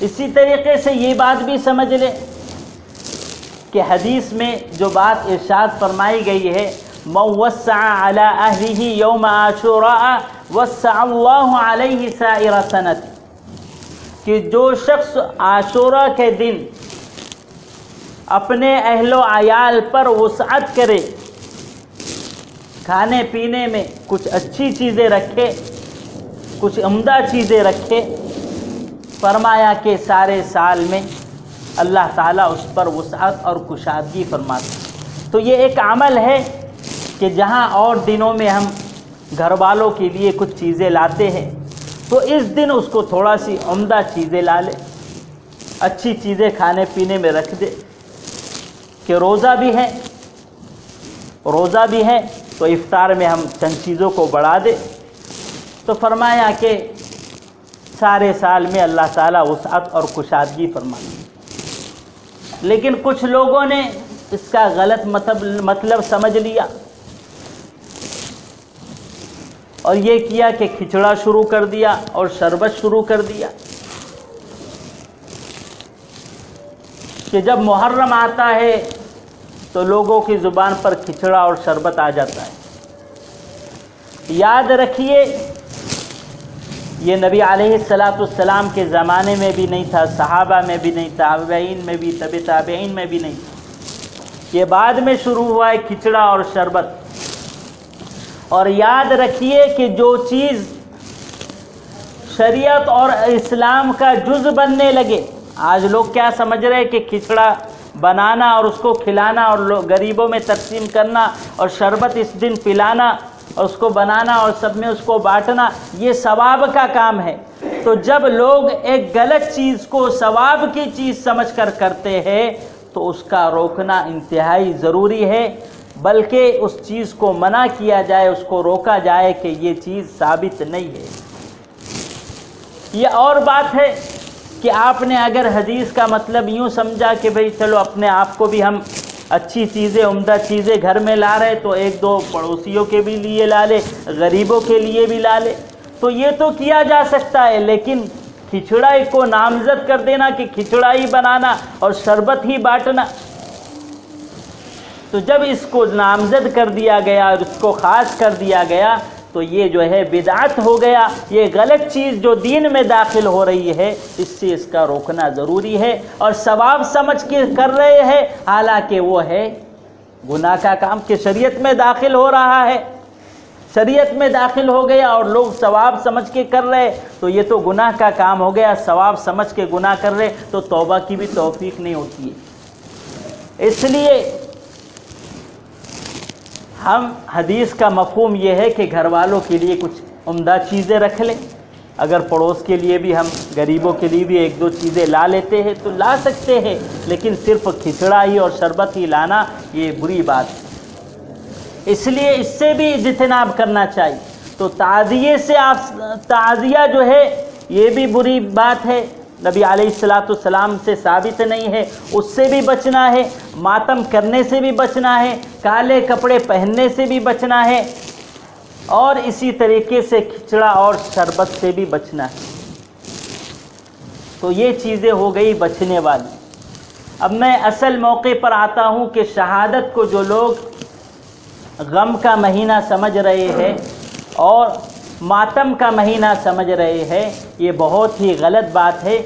اسی طریقے سے یہ بات بھی سمجھ لیں کہ حدیث میں جو بات ارشاد فرمائی گئی ہے من وسع علی اہلہ یوم عاشوراء وسع اللہ علیہ سائر سنت، کہ جو شخص عاشورہ کے دن اپنے اہل و عیال پر وسعت کرے، کھانے پینے میں کچھ اچھی چیزیں رکھے، کچھ عمدہ چیزیں رکھے، فرمایا کہ سارے سال میں اللہ تعالیٰ اس پر وسعت اور کشادگی فرماتا۔ تو یہ ایک عمل ہے کہ جہاں اور دنوں میں ہم گھر والوں کے لیے کچھ چیزیں لاتے ہیں تو اس دن اس کو تھوڑا سی عمدہ چیزیں لا لے، اچھی چیزیں کھانے پینے میں رکھ دے۔ کہ روزہ بھی ہے تو افطار میں ہم چند چیزوں کو بڑھا دے، تو فرمایا کہ سارے سال میں اللہ تعالیٰ وسعت اور کشادگی فرماتا۔ لیکن کچھ لوگوں نے اس کا غلط مطلب سمجھ لیا اور یہ کیا کہ کھچڑا شروع کر دیا اور شربت شروع کر دیا، کہ جب محرم آتا ہے تو لوگوں کی زبان پر کھچڑا اور شربت آ جاتا ہے۔ یاد رکھیے یہ نبی علیہ السلام کے زمانے میں بھی نہیں تھا، صحابہ میں بھی نہیں تھا، تابعین میں بھی، تبع تابعین میں بھی نہیں تھا، یہ بعد میں شروع ہوا ہے کھچڑا اور شربت۔ اور یاد رکھیے کہ جو چیز شریعت اور اسلام کا جز بننے لگے، آج لوگ کیا سمجھ رہے کہ کھچڑا بنانا اور اس کو کھلانا اور غریبوں میں تقسیم کرنا اور شربت اس دن پلانا اور اس کو بنانا اور سب میں اس کو بانٹنا یہ ثواب کا کام ہے۔ تو جب لوگ ایک غلط چیز کو ثواب کی چیز سمجھ کر کرتے ہیں تو اس کا روکنا انتہائی ضروری ہے، بلکہ اس چیز کو منع کیا جائے، اس کو روکا جائے کہ یہ چیز ثابت نہیں ہے۔ یہ اور بات ہے کہ آپ نے اگر حدیث کا مطلب یوں سمجھا کہ بھئی چلو اپنے آپ کو بھی ہم اچھی چیزیں، عمدہ چیزیں گھر میں لا رہے تو ایک دو پڑوسیوں کے بھی لیے لا لے، غریبوں کے لیے بھی لا لے، تو یہ تو کیا جا سکتا ہے، لیکن کھچڑا کو نامزد کر دینا کہ کھچڑا ہی بنانا اور شربت ہی بانٹنا، تو جب اس کو نامزد کر دیا گیا اور اس کو خاص کر دیا گیا تو یہ جو ہے بدعت ہو گیا، یہ غلط چیز جو دین میں داخل ہو رہی ہے، اس سے اس کا روکنا ضروری ہے۔ اور ثواب سمجھ کے کر رہے ہیں حالانکہ وہ ہے گناہ کا کام، کہ شریعت میں داخل ہو رہا ہے، شریعت میں داخل ہو گیا اور لوگ ثواب سمجھ کے کر رہے تو یہ تو گناہ کا کام ہو گیا۔ ثواب سمجھ کے گناہ کر رہے تو توبہ کی بھی توفیق نہیں ہوتی ہے۔ اس لیے ہم حدیث کا مفہوم یہ ہے کہ گھر والوں کے لیے کچھ عمدہ چیزیں رکھ لیں، اگر پڑوس کے لیے بھی ہم غریبوں کے لیے بھی ایک دو چیزیں لا لیتے ہیں تو لا سکتے ہیں، لیکن صرف کھچڑا ہی اور شربت ہی لانا یہ بری بات ہے۔ اس لیے اس سے بھی اجتناب کرنا چاہیے۔ تو تعزیے سے تعزیہ جو ہے یہ بھی بری بات ہے، نبی علیہ السلام سے ثابت نہیں ہے، اس سے بھی بچنا ہے، ماتم کرنے سے بھی بچنا ہے، کالے کپڑے پہننے سے بھی بچنا ہے، اور اسی طریقے سے کھچڑا اور شربت سے بھی بچنا ہے۔ تو یہ چیزیں ہو گئی بچنے والی۔ اب میں اصل موقع پر آتا ہوں کہ شہادت کو جو لوگ غم کا مہینہ سمجھ رہے ہیں اور ماتم کا مہینہ سمجھ رہے ہیں، یہ بہت ہی غلط بات ہے۔